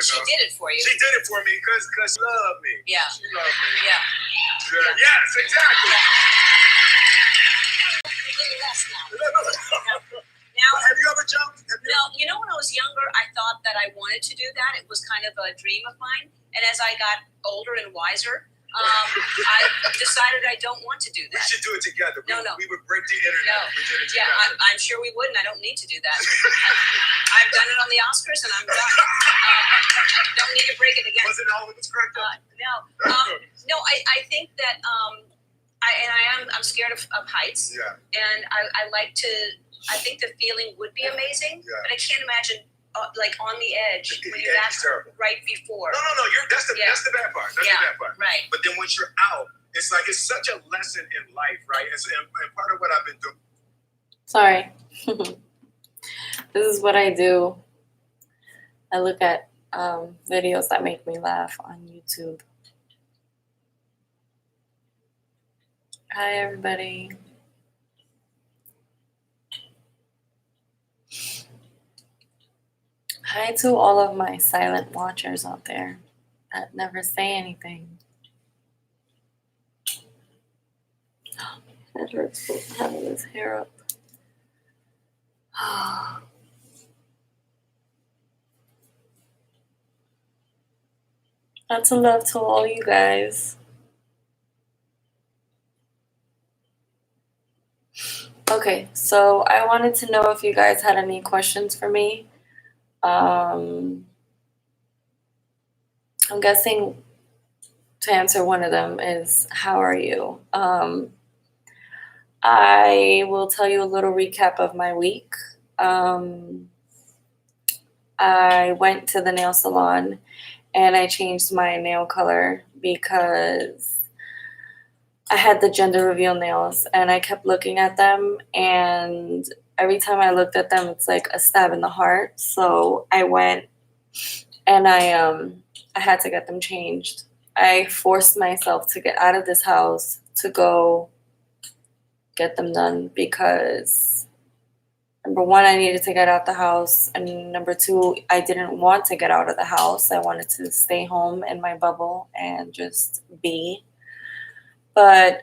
She did it for you. She did it for me because she loved me. Yeah. She loved me. Yeah. Yes, exactly. A little less now. Now, have you ever jumped? No, you know, when I was younger, I thought that I wanted to do that. It was kind of a dream of mine. And as I got older and wiser, I decided I don't want to do that. We should do it together. No. We would break the internet. No. We did it Yeah, together. I'm sure we would, and I don't need to do that. I've done it on the Oscars, and I'm done. Don't need to break it again. Was it all it was correct? No, I think that I'm scared of heights. Yeah. And I like to. I think the feeling would be amazing, but I can't imagine like on the edge when you're right before. No. That's the bad part. That's the bad part. Right. But then once you're out, it's like it's such a lesson in life, right? And part of what I've been doing. Sorry. This is what I do. I look at videos that make me laugh on YouTube. Hi, everybody. Hi to all of my silent watchers out there that never say anything. That hurts having this hair up. Lots of love to all you guys. Okay, so I wanted to know if you guys had any questions for me. I'm guessing to answer one of them is, how are you? I will tell you a little recap of my week. I went to the nail salon and I changed my nail color because I had the gender reveal nails and I kept looking at them, and every time I looked at them, it's like a stab in the heart. So I went and I had to get them changed. I forced myself to get out of this house to go get them done because, number one, I needed to get out the house, and number two, I didn't want to get out of the house. I wanted to stay home in my bubble and just be. But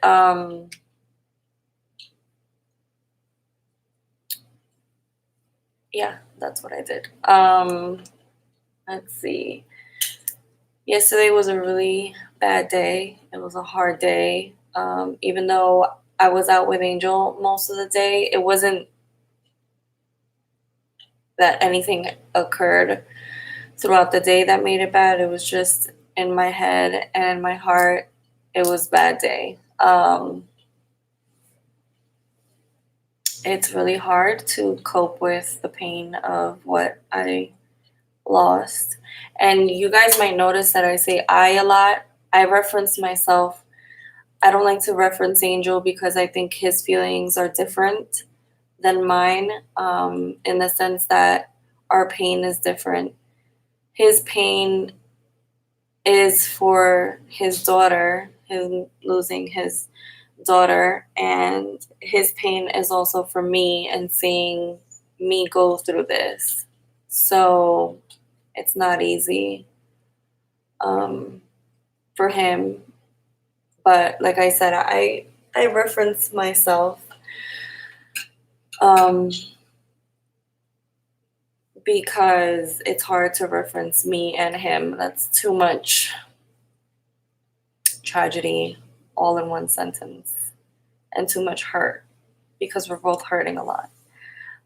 yeah, that's what I did. Let's see. Yesterday was a really bad day. It was a hard day. Even though I was out with Angel most of the day, it wasn't that anything occurred throughout the day that made it bad. It was just in my head and my heart. It was a bad day. It's really hard to cope with the pain of what I lost. And you guys might notice that I say I a lot. I reference myself. I don't like to reference Angel because I think his feelings are different than mine, in the sense that our pain is different. His pain is for his daughter, him losing his daughter, and his pain is also for me and seeing me go through this. So it's not easy for him. But like I said, I reference myself because it's hard to reference me and him. That's too much tragedy all in one sentence, and too much hurt because we're both hurting a lot.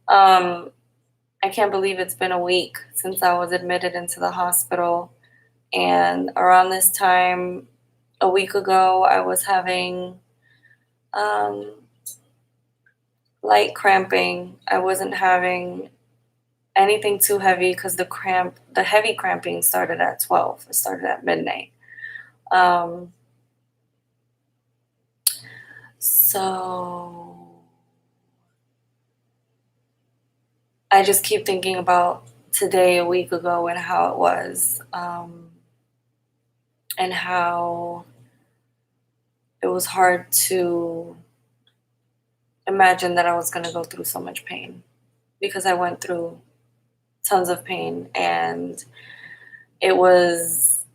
I can't believe it's been a week since I was admitted into the hospital, and around this time a week ago I was having light cramping. I wasn't having anything too heavy because the heavy cramping started at 12. It started at midnight. So I just keep thinking about today, a week ago, and how it was, and how it was hard to imagine that I was going to go through so much pain, because I went through tons of pain, and it was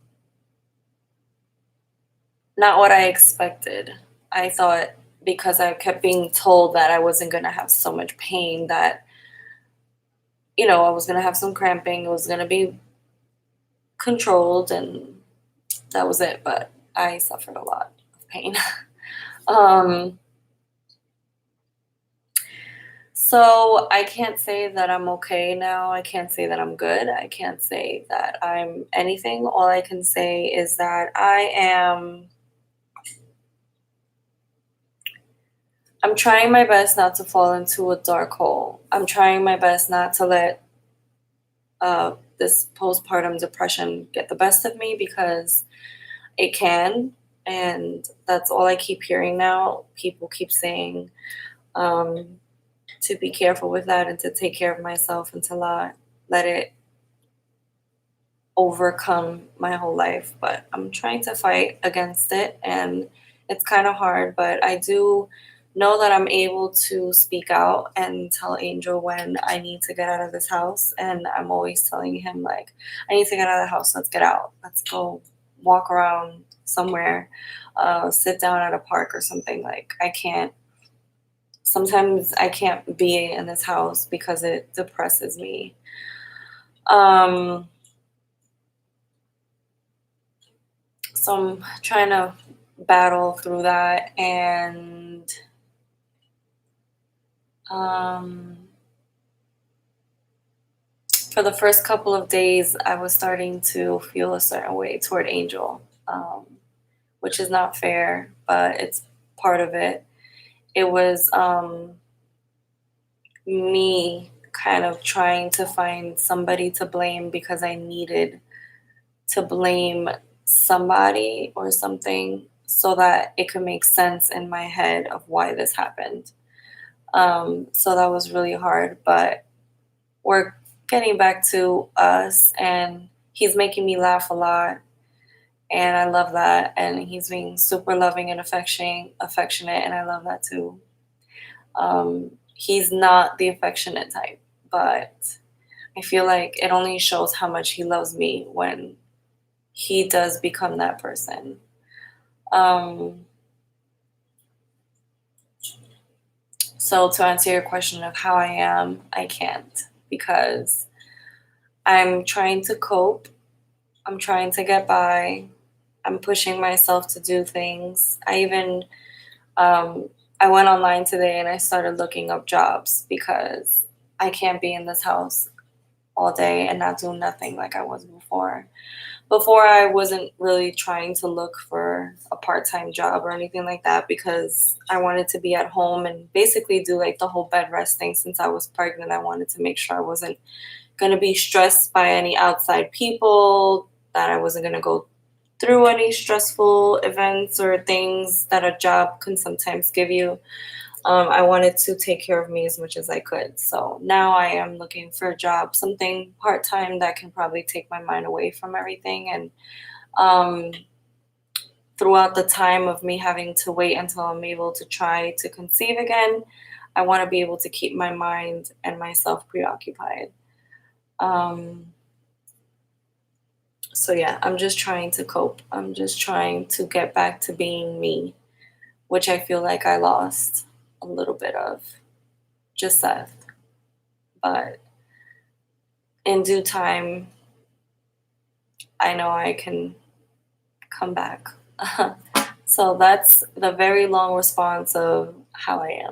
not what I expected. I thought because I kept being told that I wasn't going to have so much pain that, I was going to have some cramping, it was going to be controlled, and that was it. But I suffered a lot of pain. So I can't say that I'm okay now. I can't say that I'm good. I can't say that I'm anything. All I can say is that I'm trying my best not to fall into a dark hole. I'm trying my best not to let this postpartum depression get the best of me, because it can. And that's all I keep hearing now. People keep saying to be careful with that and to take care of myself and to not let it overcome my whole life. But I'm trying to fight against it, and it's kind of hard, but I do know that I'm able to speak out and tell Angel when I need to get out of this house. And I'm always telling him, like, I need to get out of the house. Let's get out. Let's go walk around somewhere, sit down at a park or something. Like, sometimes I can't be in this house because it depresses me. So I'm trying to battle through that. And for the first couple of days, I was starting to feel a certain way toward Angel, which is not fair, but it's part of it. It was me kind of trying to find somebody to blame, because I needed to blame somebody or something so that it could make sense in my head of why this happened. So that was really hard, but we're getting back to us, and he's making me laugh a lot, and I love that. And he's being super loving and affectionate, and I love that too. He's not the affectionate type, but I feel like it only shows how much he loves me when he does become that person. So to answer your question of how I am, I can't, because I'm trying to cope. I'm trying to get by. I'm pushing myself to do things. I even, I went online today and I started looking up jobs, because I can't be in this house all day and not do nothing like I was before. Before, I wasn't really trying to look for a part-time job or anything like that, because I wanted to be at home and basically do like the whole bed rest thing. Since I was pregnant, I wanted to make sure I wasn't going to be stressed by any outside people, that I wasn't going to go through any stressful events or things that a job can sometimes give you. I wanted to take care of me as much as I could. So now I am looking for a job, something part-time that can probably take my mind away from everything. And throughout the time of me having to wait until I'm able to try to conceive again, I want to be able to keep my mind and myself preoccupied. So yeah, I'm just trying to cope. I'm just trying to get back to being me, which I feel like I lost a little bit of Jeseth. But in due time, I know I can come back. So that's the very long response of how I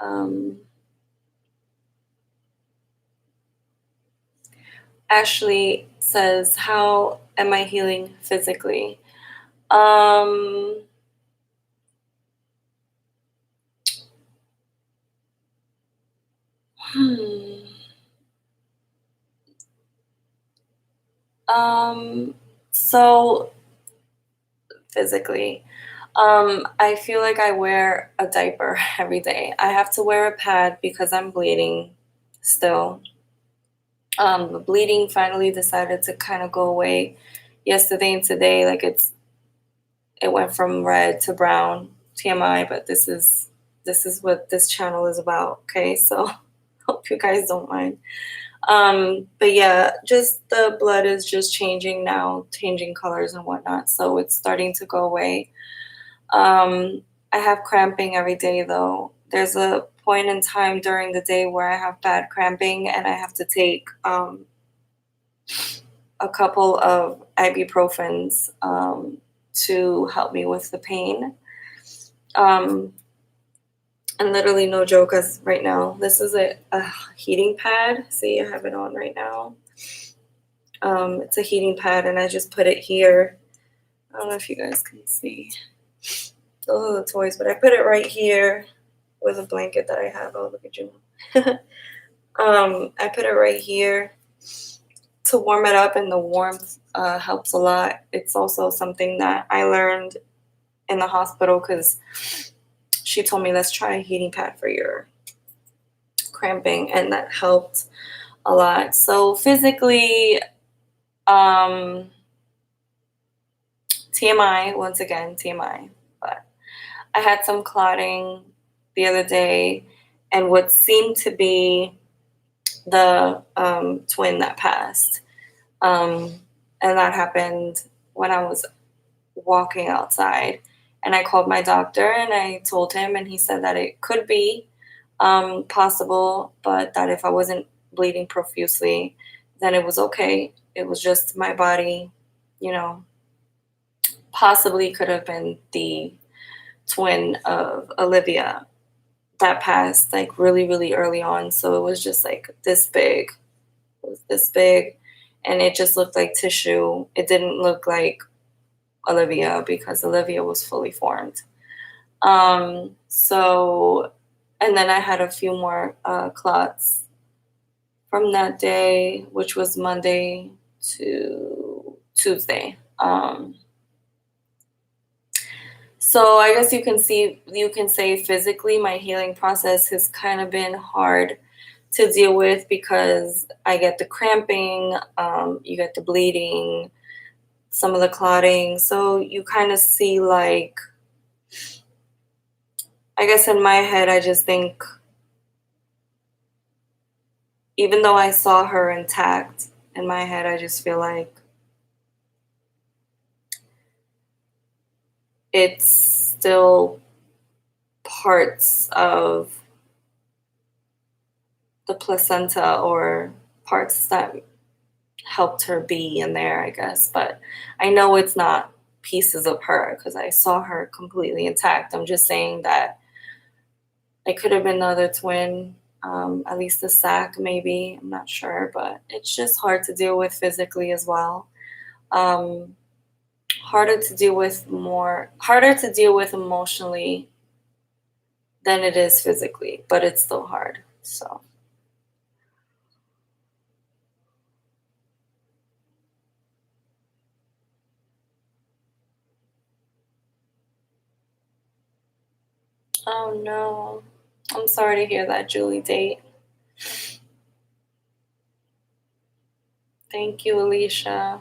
am. Ashley says, how am I healing physically? So physically, I feel like I wear a diaper every day. I have to wear a pad because I'm bleeding still. The bleeding finally decided to kind of go away yesterday and today. Like it went from red to brown. TMI, but this is what this channel is about. Okay, so hope you guys don't mind. But yeah, just the blood is just changing now, changing colors and whatnot. So it's starting to go away. I have cramping every day though. There's a point in time during the day where I have bad cramping and I have to take a couple of ibuprofens to help me with the pain. And literally no joke, as right now, this is a heating pad. See, I have it on right now. It's a heating pad, and I just put it here. I don't know if you guys can see. Those are the toys, but I put it right here with a blanket that I have. Oh, look at you. I put it right here to warm it up, and the warmth helps a lot. It's also something that I learned in the hospital because she told me, let's try a heating pad for your cramping, and that helped a lot. So physically, TMI, once again, TMI, but I had some clotting the other day, and what seemed to be the twin that passed. And that happened when I was walking outside. And I called my doctor and I told him, and he said that it could be possible, but that if I wasn't bleeding profusely, then it was okay. It was just my body, possibly could have been the twin of Olivia that passed like really, really early on. So it was just like this big. It was this big, and it just looked like tissue. It didn't look like Olivia because Olivia was fully formed. So, and then I had a few more clots from that day, which was Monday to Tuesday. So I guess you can say physically my healing process has kind of been hard to deal with because I get the cramping, you get the bleeding, some of the clotting. So you kind of see like, I guess in my head, I just think, even though I saw her intact, in my head, I just feel like it's still parts of the placenta or parts that helped her be in there, I guess. But I know it's not pieces of her because I saw her completely intact. I'm just saying that it could have been another twin, at least a sac maybe. I'm not sure, but it's just hard to deal with physically as well. Harder to deal with emotionally than it is physically, but it's still hard. So. Oh no. I'm sorry to hear that, Julie Date. Thank you, Alicia.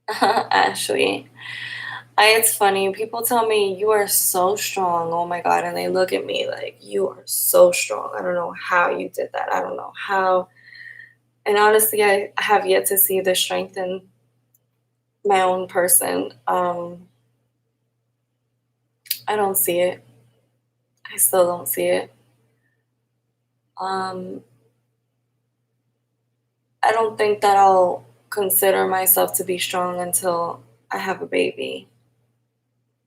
Ashley. It's funny. People tell me you are so strong. Oh my God. And they look at me like, you are so strong. I don't know how you did that. I don't know how. And honestly, I have yet to see the strength in my own person. I don't see it. I still don't see it. I don't think that I'll consider myself to be strong until I have a baby.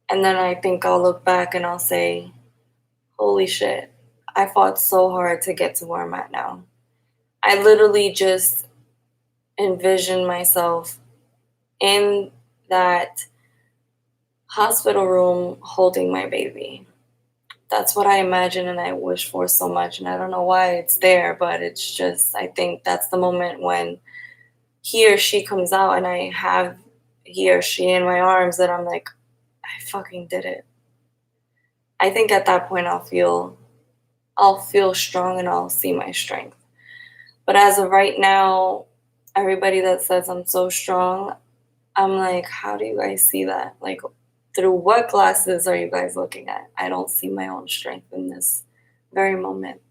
And then I think I'll look back and I'll say, holy shit, I fought so hard to get to where I'm at now. I literally just envision myself in that hospital room holding my baby. That's what I imagine and I wish for so much. And I don't know why it's there, but it's just, I think that's the moment when he or she comes out and I have he or she in my arms that I'm like, I fucking did it. I think at that point I'll feel strong and I'll see my strength. But as of right now, everybody that says I'm so strong, I'm like, how do you guys see that? Like, through what glasses are you guys looking at? I don't see my own strength in this very moment.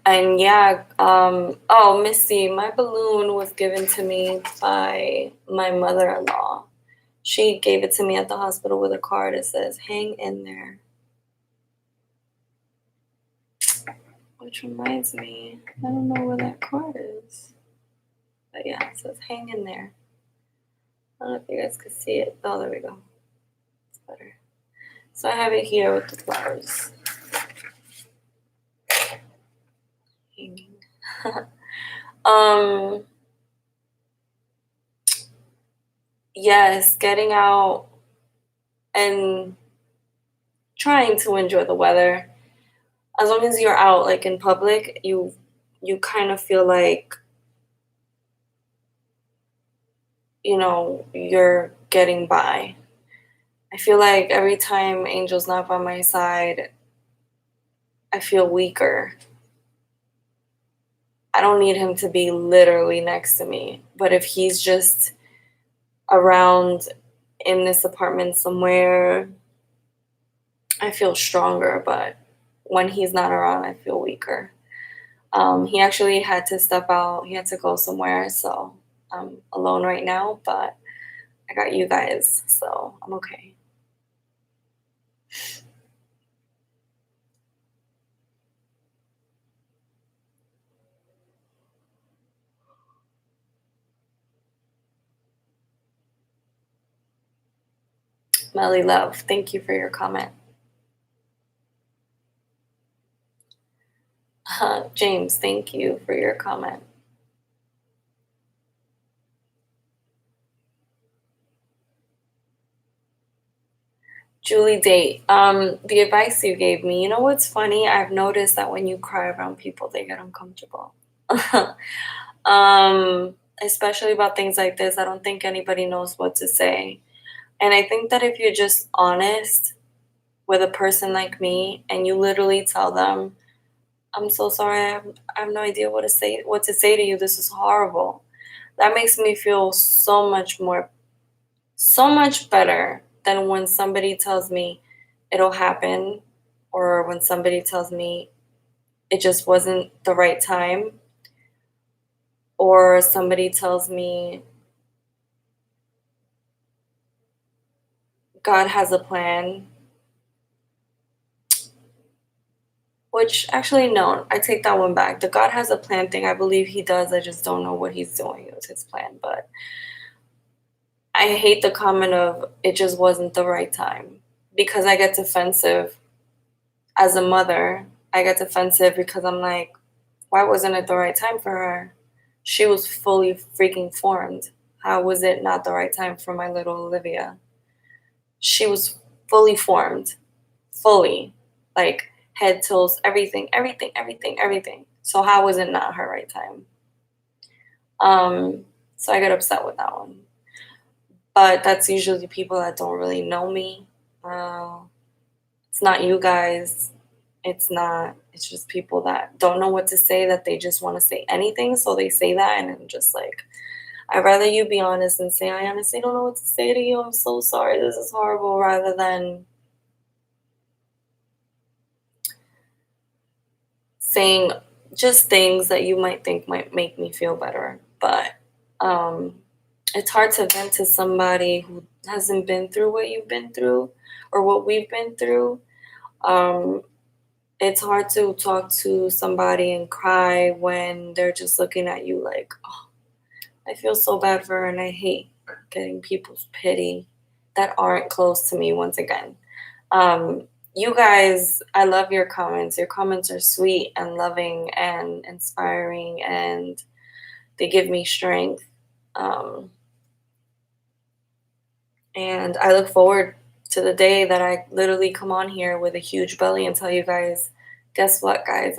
And yeah, Missy, my balloon was given to me by my mother-in-law. She gave it to me at the hospital with a card. It says, hang in there. Which reminds me, I don't know where that card is. But yeah, it says, hang in there. I don't know if you guys can see it. Oh, there we go. It's better. So I have it here with the flowers. Hanging. Yes, getting out and trying to enjoy the weather. As long as you're out like in public, you kind of feel like, you know, you're getting by. I feel like every time Angel's not by my side, I feel weaker. I don't need him to be literally next to me, but if he's just around in this apartment somewhere, I feel stronger, but when he's not around, I feel weaker. He actually had to step out. He had to go somewhere, so I'm alone right now, but I got you guys, so I'm okay. Melly Love, thank you for your comment. James, thank you for your comment. Julie Date, the advice you gave me, you know what's funny? I've noticed that when you cry around people, they get uncomfortable. Especially about things like this, I don't think anybody knows what to say. And I think that if you're just honest with a person like me and you literally tell them, I'm so sorry, I have no idea what to say to you. This is horrible. That makes me feel so much better than when somebody tells me it'll happen, or when somebody tells me it just wasn't the right time, or somebody tells me God has a plan. Which, actually, no, I take that one back. The God has a plan thing, I believe he does. I just don't know what he's doing with his plan. But I hate the comment of it just wasn't the right time, because I get defensive as a mother. I get defensive because I'm like, why wasn't it the right time for her? She was fully freaking formed. How was it not the right time for my little Olivia? She was fully formed, fully, like head, toes, everything. So how was it not her right time? So I get upset with that one. But that's usually people that don't really know me. It's not you guys. It's just people that don't know what to say, that they just want to say anything. So they say that, and I'm just like, I'd rather you be honest and say, I honestly don't know what to say to you. I'm so sorry. This is horrible, rather than saying just things that you might think might make me feel better. But it's hard to vent to somebody who hasn't been through what you've been through or what we've been through. It's hard to talk to somebody and cry when they're just looking at you like, oh, I feel so bad for her, and I hate getting people's pity that aren't close to me once again. You guys, I love your comments. Your comments are sweet and loving and inspiring, and they give me strength. And I look forward to the day that I literally come on here with a huge belly and tell you guys, guess what, guys?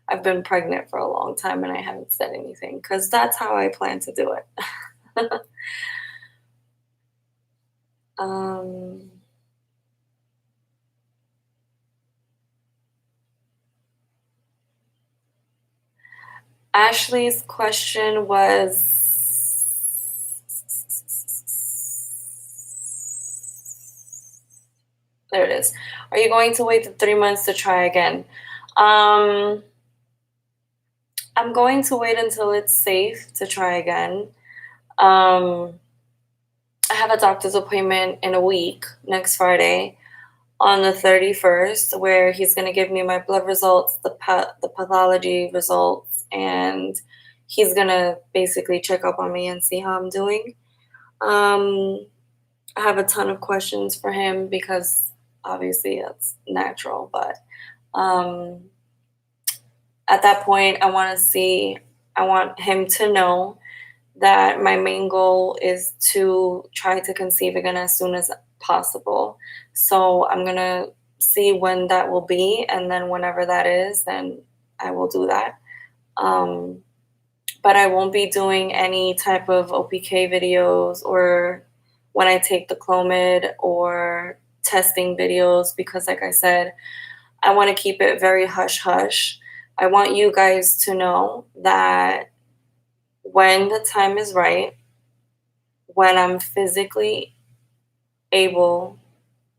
I've been pregnant for a long time and I haven't said anything, because that's how I plan to do it. Ashley's question was, There it is. Are you going to wait the 3 months to try again? I'm going to wait until it's safe to try again. I have a doctor's appointment in a week, next Friday, on the 31st, where he's going to give me my blood results, the pathology results, and he's going to basically check up on me and see how I'm doing. I have a ton of questions for him because obviously that's natural, but at that point, I want him to know that my main goal is to try to conceive again as soon as possible. So I'm going to see when that will be, and then whenever that is, then I will do that. But I won't be doing any type of OPK videos or when I take the Clomid or testing videos because, like I said, I want to keep it very hush-hush. I want you guys to know that when the time is right, when I'm physically able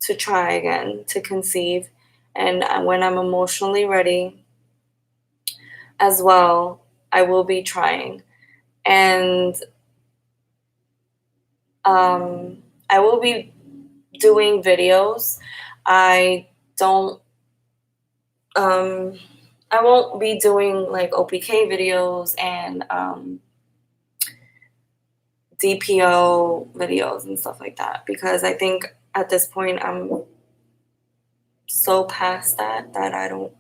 to try again to conceive, and when I'm emotionally ready as well, I will be trying. And I will be doing videos. I won't be doing like OPK videos and DPO videos and stuff like that because I think at this point I'm so past that I don't.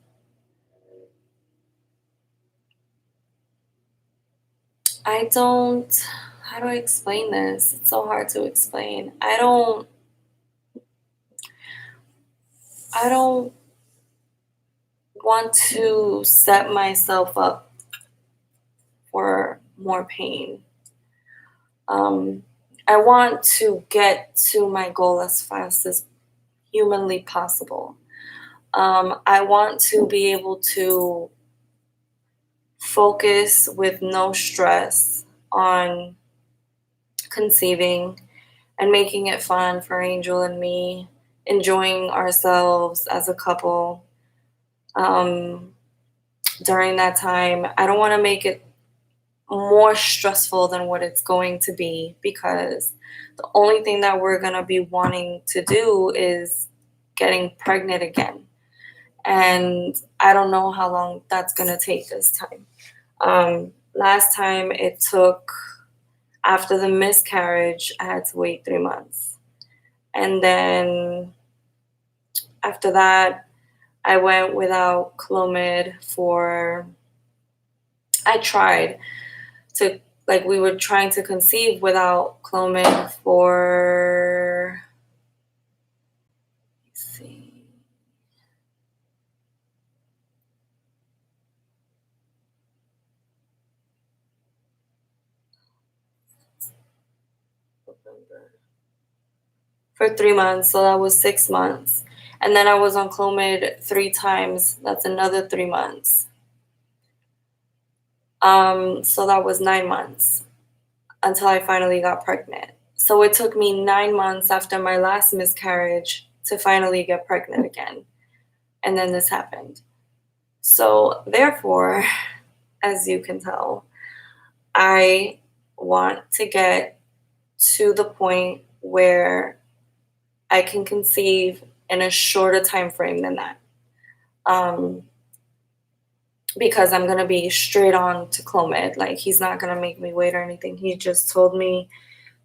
How do I explain this? It's so hard to explain. I don't want to set myself up for more pain. I want to get to my goal as fast as humanly possible. I want to be able to focus with no stress on conceiving and making it fun for Angel and me, enjoying ourselves as a couple during that time. I don't want to make it more stressful than what it's going to be because the only thing that we're going to be wanting to do is getting pregnant again. And I don't know how long that's going to take this time. Last time it took, after the miscarriage, I had to wait 3 months. And then after that, I went without Clomid I tried to, we were trying to conceive without Clomid for, let's see, for 3 months, so that was 6 months. And then I was on Clomid 3 times. That's another 3 months. So that was 9 months until I finally got pregnant. So it took me 9 months after my last miscarriage to finally get pregnant again. And then this happened. So therefore, as you can tell, I want to get to the point where I can conceive in a shorter time frame than that. Because I'm going to be straight on to Clomid. Like, he's not going to make me wait or anything. He just told me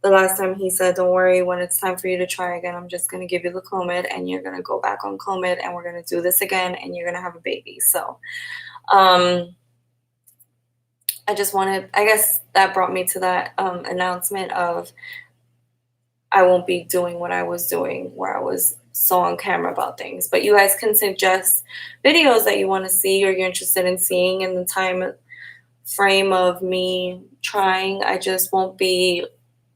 the last time, he said, don't worry, when it's time for you to try again, I'm just going to give you the Clomid and you're going to go back on Clomid and we're going to do this again and you're going to have a baby. So I just wanted, I guess that brought me to that announcement of I won't be doing what I was doing where I was so on camera about things. But you guys can suggest videos that you want to see or you're interested in seeing in the time frame of me trying. I just won't be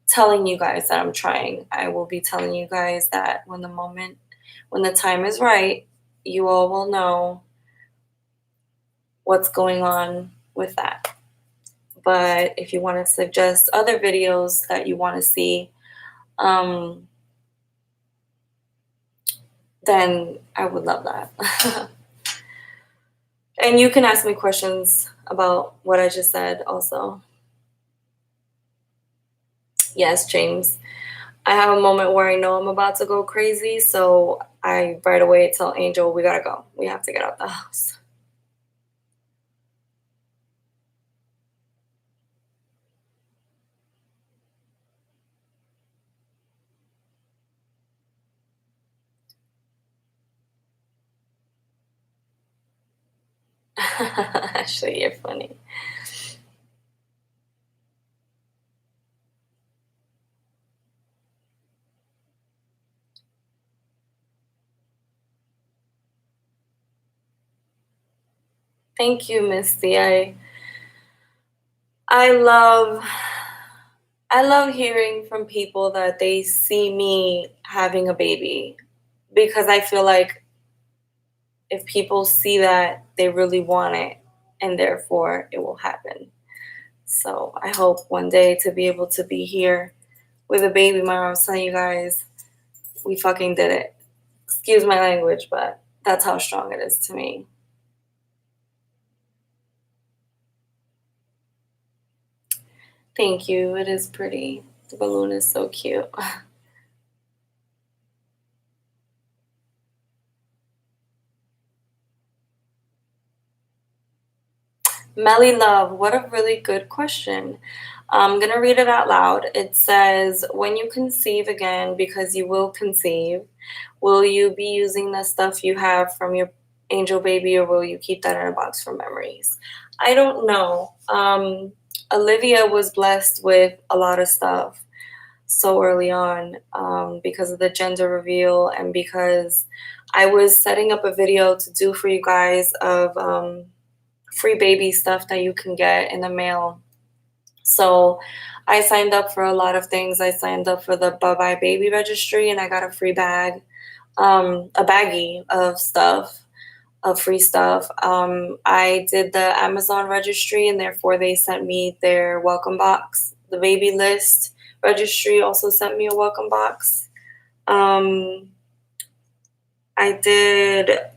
telling you guys that I'm trying. I will be telling you guys that when the time is right, you all will know what's going on with that. But if you want to suggest other videos that you want to see, then I would love that. And you can ask me questions about what I just said also. Yes, James. I have a moment where I know I'm about to go crazy, so I right away tell Angel, we gotta go. We have to get out the house. Actually, you're funny. Thank you, Misty. I love hearing from people that they see me having a baby, because I feel like if people see that, they really want it, and therefore it will happen. So I hope one day to be able to be here with a baby. I was telling you guys, we fucking did it. Excuse my language, but that's how strong it is to me. Thank you. It is pretty. The balloon is so cute. Melly Love, what a really good question. I'm going to read it out loud. It says, when you conceive again, because you will conceive, will you be using the stuff you have from your angel baby, or will you keep that in a box for memories? I don't know. Olivia was blessed with a lot of stuff so early on, because of the gender reveal, and because I was setting up a video to do for you guys of free baby stuff that you can get in the mail. So I signed up for a lot of things. I signed up for the Bye Bye Baby registry, and I got a free bag, a baggie of stuff, of free stuff. I did the Amazon registry, and therefore they sent me their welcome box. The Babylist registry also sent me a welcome box. I did, there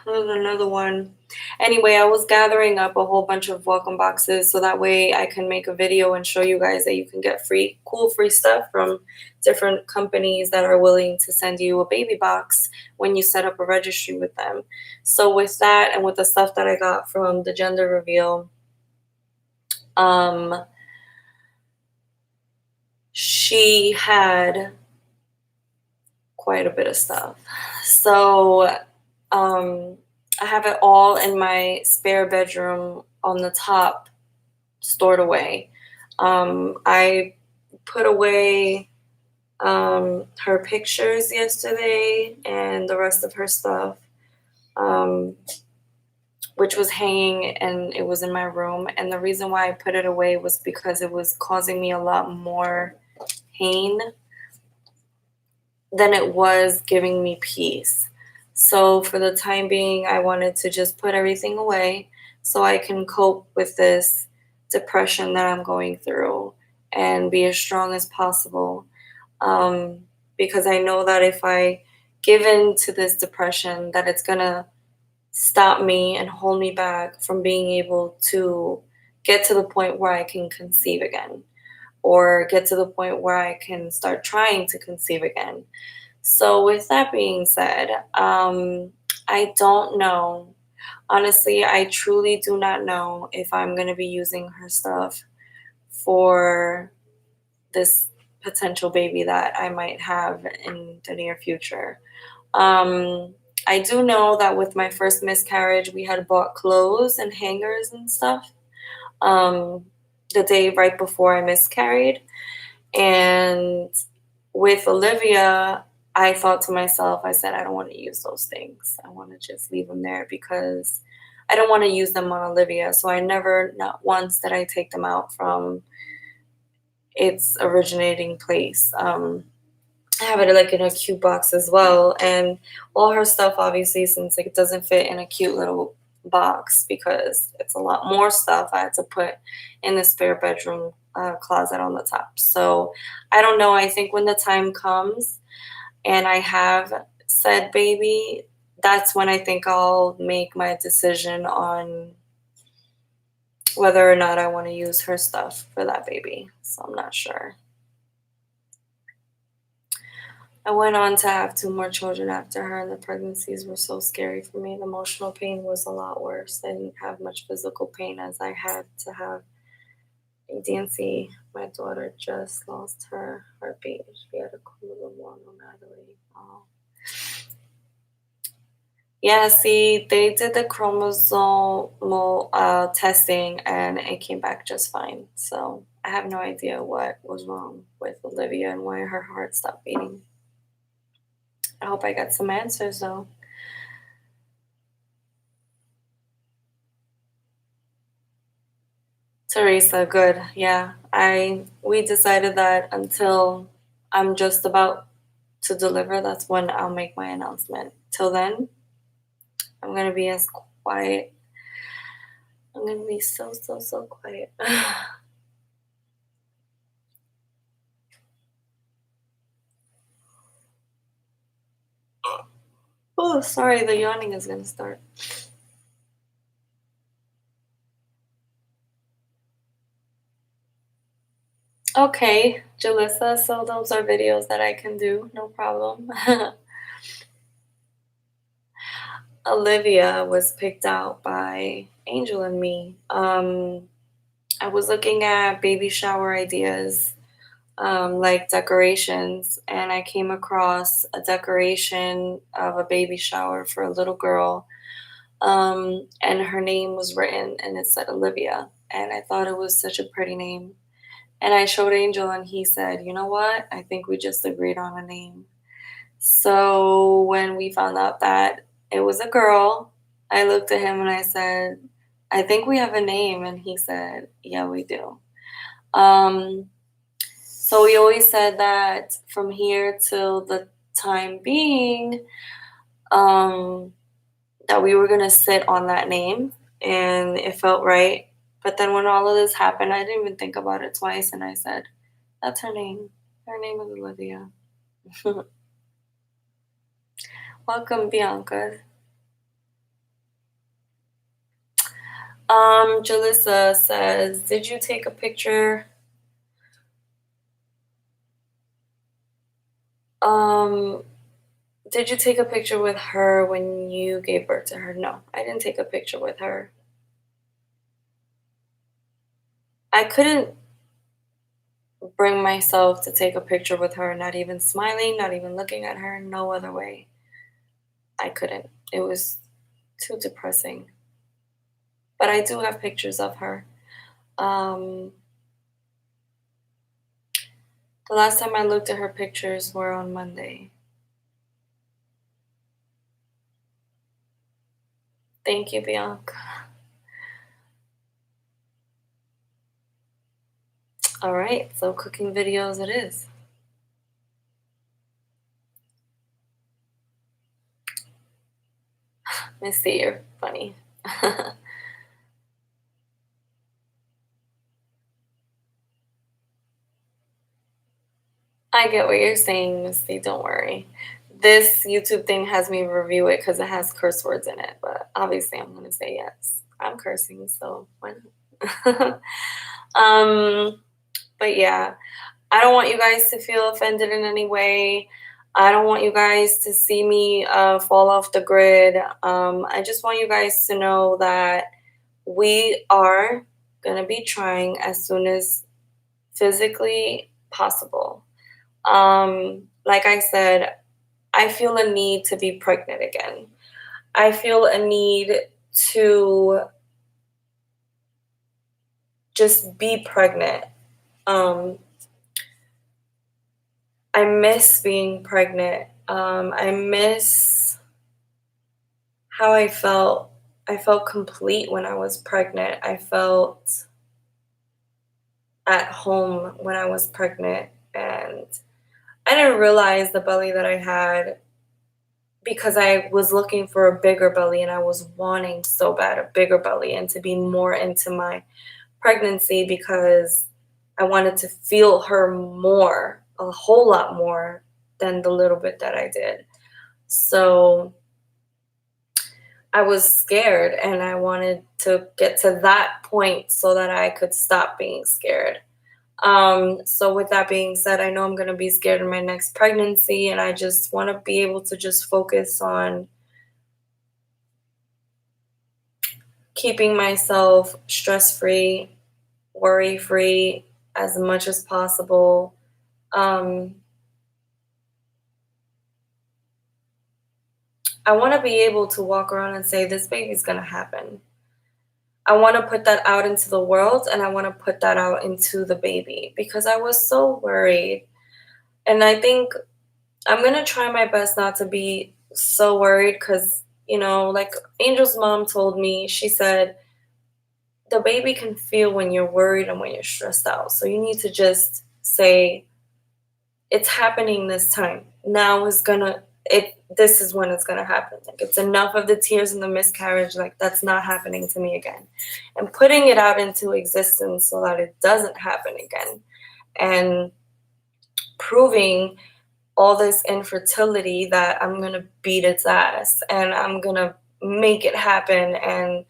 was another one. Anyway, I was gathering up a whole bunch of welcome boxes so that way I can make a video and show you guys that you can get cool free stuff from different companies that are willing to send you a baby box when you set up a registry with them. So with that, and with the stuff that I got from the gender reveal, she had quite a bit of stuff. So I have it all in my spare bedroom on the top, stored away. I put away her pictures yesterday and the rest of her stuff, which was hanging, and it was in my room. And the reason why I put it away was because it was causing me a lot more pain than it was giving me peace. So for the time being, I wanted to just put everything away so I can cope with this depression that I'm going through and be as strong as possible. Because I know that if I give in to this depression, that it's going to stop me and hold me back from being able to get to the point where I can conceive again, or get to the point where I can start trying to conceive again. So with that being said, I don't know. Honestly, I truly do not know if I'm going to be using her stuff for this potential baby that I might have in the near future. I do know that with my first miscarriage, we had bought clothes and hangers and stuff the day right before I miscarried. And with Olivia, I thought to myself, I said, I don't want to use those things. I want to just leave them there because I don't want to use them on Olivia. So I never, not once, did I take them out from its originating place. I have it like in a cute box as well. And all her stuff, obviously, since it doesn't fit in a cute little box because it's a lot more stuff, I had to put in the spare bedroom closet on the top. So I don't know. I think when the time comes and I have said baby, that's when I think I'll make my decision on whether or not I want to use her stuff for that baby. So I'm not sure. I went on to have 2 more children after her, and the pregnancies were so scary for me. The emotional pain was a lot worse. I didn't have much physical pain as I had to have DNC. My daughter just lost her heartbeat. She had a chromosome 1 on Natalie. Oh. Yeah, see, they did the chromosomal testing and it came back just fine. So I have no idea what was wrong with Olivia and why her heart stopped beating. I hope I got some answers though. Teresa, good. Yeah, we decided that until I'm just about to deliver, that's when I'll make my announcement. Till then, I'm gonna be as quiet. I'm gonna be so quiet. Oh, sorry, the yawning is gonna start. Okay, Jalissa, so those are videos that I can do, no problem. Olivia was picked out by Angel and me. I was looking at baby shower ideas, like decorations, and I came across a decoration of a baby shower for a little girl, and her name was written and it said Olivia, and I thought it was such a pretty name. And I showed Angel and he said, you know what? I think we just agreed on a name. So when we found out that it was a girl, I looked at him and I said, I think we have a name. And he said, yeah, we do. So we always said that from here till the time being, that we were going to sit on that name and it felt right. But then when all of this happened, I didn't even think about it twice. And I said, that's her name. Her name is Olivia. Welcome, Bianca. Jalissa says, did you take a picture? Did you take a picture with her when you gave birth to her? No, I didn't take a picture with her. I couldn't bring myself to take a picture with her, not even smiling, not even looking at her, no other way. I couldn't. It was too depressing. But I do have pictures of her. The last time I looked at her pictures were on Monday. Thank you, Bianca. All right, so cooking videos it is. Missy, you're funny. I get what you're saying, Missy. Don't worry. This YouTube thing has me review it because it has curse words in it, but obviously I'm going to say yes. I'm cursing, so why not? But yeah, I don't want you guys to feel offended in any way. I don't want you guys to see me fall off the grid. I just want you guys to know that we are going to be trying as soon as physically possible. Like I said, I feel a need to be pregnant again. I feel a need to just be pregnant. I miss being pregnant. I miss how I felt. I felt complete when I was pregnant. I felt at home when I was pregnant. And I didn't realize the belly that I had because I was looking for a bigger belly and I was wanting so bad a bigger belly and to be more into my pregnancy because I wanted to feel her more, a whole lot more than the little bit that I did. So I was scared, and I wanted to get to that point so that I could stop being scared. So with that being said, I know I'm going to be scared in my next pregnancy, and I just want to be able to just focus on keeping myself stress-free, worry-free as much as possible. I want to be able to walk around and say, this baby's going to happen. I want to put that out into the world, and I want to put that out into the baby, because I was so worried. And I think I'm going to try my best not to be so worried, because, like Angel's mom told me, she said, the baby can feel when you're worried and when you're stressed out. So you need to just say, it's happening this time. Now this is when it's gonna happen. Like, it's enough of the tears and the miscarriage. Like, that's not happening to me again. And putting it out into existence so that it doesn't happen again. And proving all this infertility that I'm gonna beat its ass and I'm gonna make it happen, and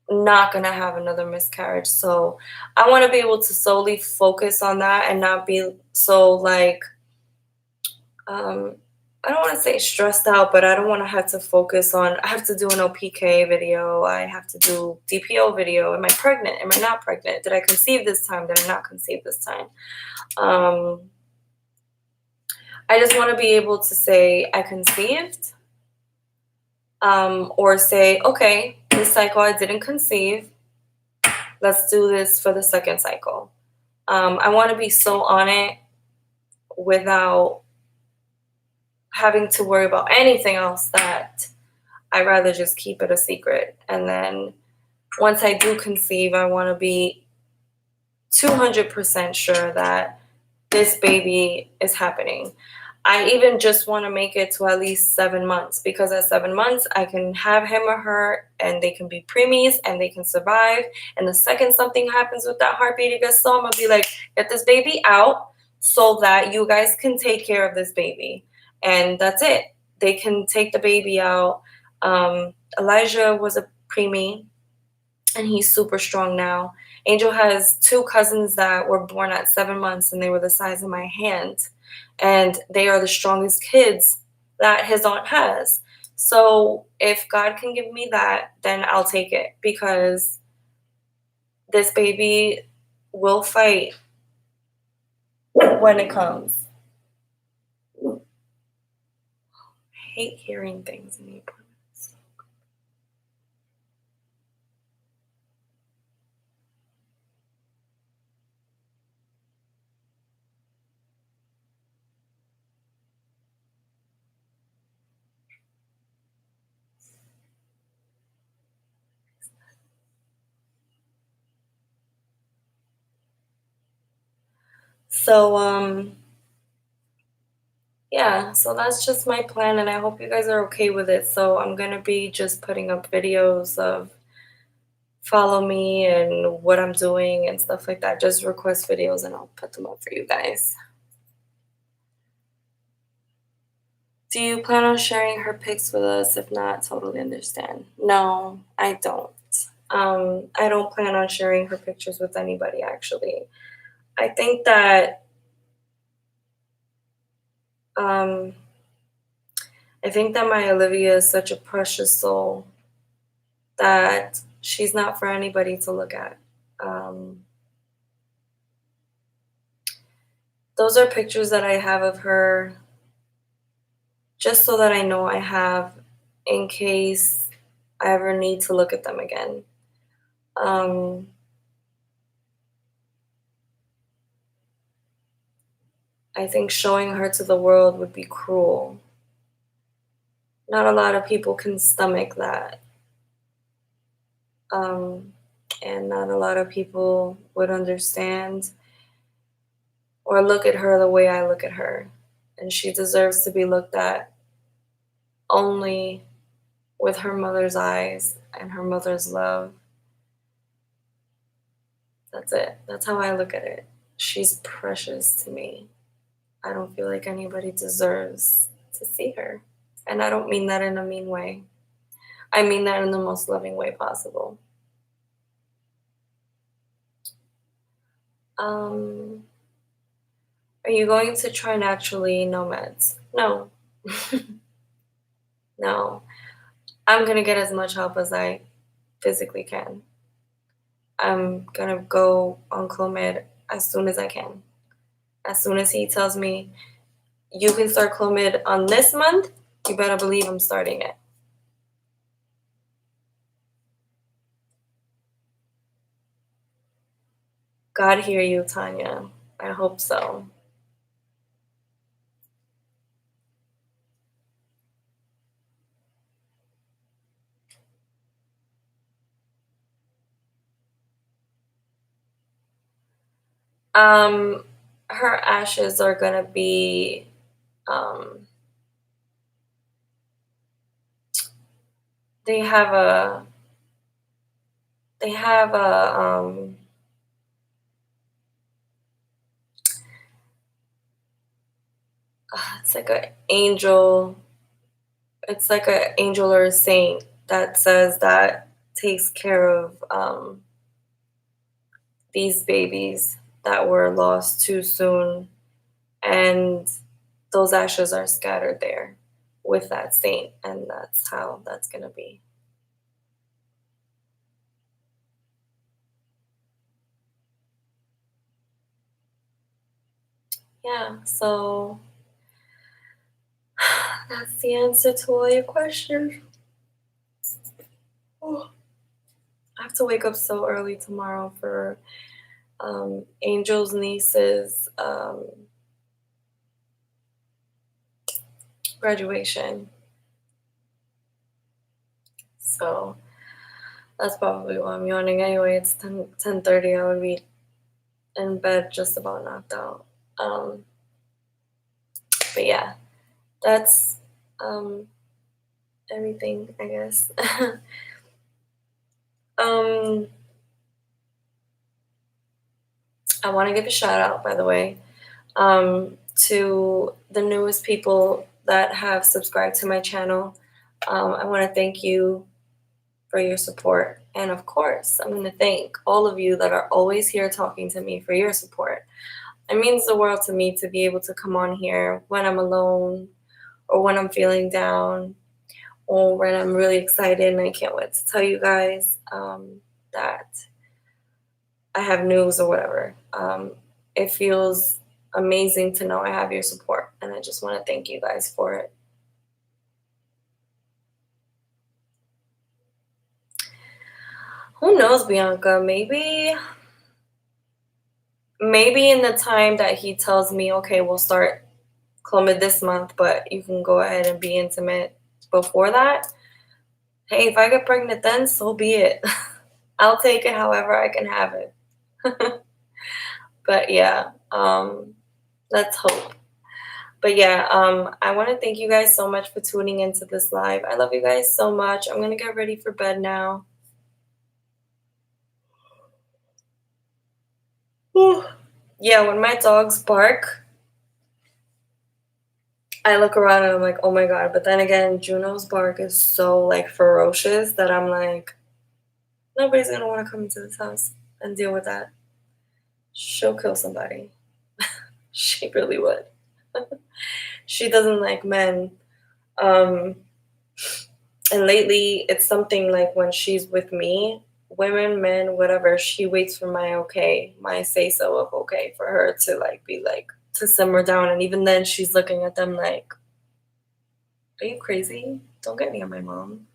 not gonna have another miscarriage. So I want to be able to solely focus on that and not be so like I don't want to say stressed out, but I don't want to have to focus on, I have to do an OPK video, I have to do DPO video. Am I pregnant? Am I not pregnant? Did I conceive this time? Did I not conceive this time? I just want to be able to say I conceived, or say, okay, this cycle I didn't conceive. Let's do this for the second cycle. I want to be so on it without having to worry about anything else, that I'd rather just keep it a secret. And then once I do conceive, I want to be 200% sure that this baby is happening. I even just want to make it to at least 7 months, because at 7 months, I can have him or her and they can be preemies and they can survive. And the second something happens with that heartbeat, it gets slow, I'm going to be like, get this baby out so that you guys can take care of this baby. And that's it. They can take the baby out. Elijah was a preemie, and he's super strong now. Angel has 2 cousins that were born at 7 months, and they were the size of my hand. And they are the strongest kids that his aunt has. So if God can give me that, then I'll take it, because this baby will fight when it comes. I hate hearing things in the appointments. So, yeah, so that's just my plan, and I hope you guys are okay with it. So I'm going to be just putting up videos of follow me and what I'm doing and stuff like that. Just request videos and I'll put them up for you guys. Do you plan on sharing her pics with us? If not, totally understand. No, I don't. I don't plan on sharing her pictures with anybody, actually. I think that my Olivia is such a precious soul that she's not for anybody to look at. Those are pictures that I have of her just so that I know I have, in case I ever need to look at them again. I think showing her to the world would be cruel. Not a lot of people can stomach that. And not a lot of people would understand or look at her the way I look at her. And she deserves to be looked at only with her mother's eyes and her mother's love. That's it. That's how I look at it. She's precious to me. I don't feel like anybody deserves to see her. And I don't mean that in a mean way. I mean that in the most loving way possible. Are you going to try naturally? No meds? No. No. I'm going to get as much help as I physically can. I'm going to go on Clomid as soon as I can. As soon as he tells me, you can start Clomid on this month, you better believe I'm starting it. God hear you, Tanya. I hope so. Her ashes are gonna be they have a it's like an angel. It's like an angel or a saint that says that takes care of these babies that were lost too soon, and those ashes are scattered there with that saint, and that's how that's gonna be. Yeah, so that's the answer to all your questions. Oh, I have to wake up so early tomorrow for Angel's niece's graduation. So that's probably why I'm yawning. Anyway, it's 10:30. I would be in bed just about knocked out. But yeah, that's everything, I guess. I want to give a shout out, by the way, to the newest people that have subscribed to my channel. I want to thank you for your support. And of course, I'm going to thank all of you that are always here talking to me for your support. It means the world to me to be able to come on here when I'm alone or when I'm feeling down or when I'm really excited and I can't wait to tell you guys that I have news or whatever. It feels amazing to know I have your support, and I just want to thank you guys for it. Who knows, Bianca? Maybe in the time that he tells me, okay, we'll start Clomid this month, but you can go ahead and be intimate before that. Hey, if I get pregnant then, so be it. I'll take it however I can have it. But yeah, let's hope. But yeah, I want to thank you guys so much for tuning into this live. I love you guys so much. I'm going to get ready for bed now. Whew. Yeah, when my dogs bark, I look around and I'm like, oh my God. But then again, Juno's bark is so like ferocious that I'm like, nobody's going to want to come into this house and deal with that. She'll kill somebody. She really would. She doesn't like men. And lately, it's something like when she's with me, women, men, whatever, she waits for my okay, my say-so of okay for her to like be like, to simmer down. And even then, she's looking at them like, are you crazy? Don't get near my mom.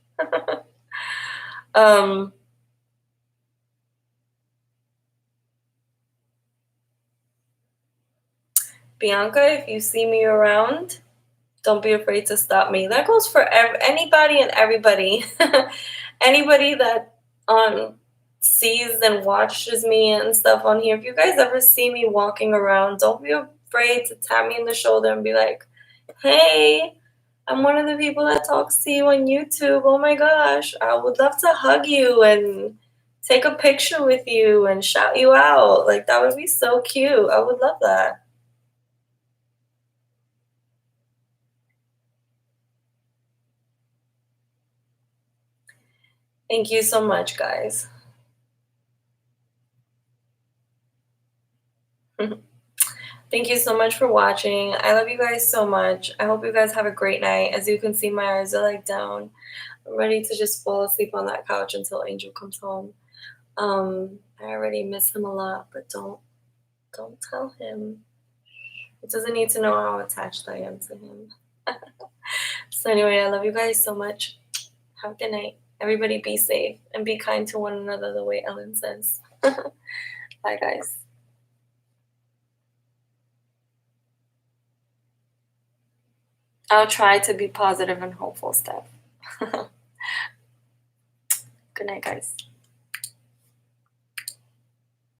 Bianca, if you see me around, don't be afraid to stop me. That goes for anybody and everybody. Anybody that sees and watches me and stuff on here. If you guys ever see me walking around, don't be afraid to tap me in the shoulder and be like, hey, I'm one of the people that talks to you on YouTube. Oh my gosh, I would love to hug you and take a picture with you and shout you out. Like, that would be so cute. I would love that. Thank you so much, guys. Thank you so much for watching. I love you guys so much. I hope you guys have a great night. As you can see, my eyes are like down. I'm ready to just fall asleep on that couch until Angel comes home. I already miss him a lot, but don't tell him. He doesn't need to know how attached I am to him. So anyway, I love you guys so much. Have a good night. Everybody be safe and be kind to one another the way Ellen says. Bye, guys. I'll try to be positive and hopeful, Steph. Good night, guys.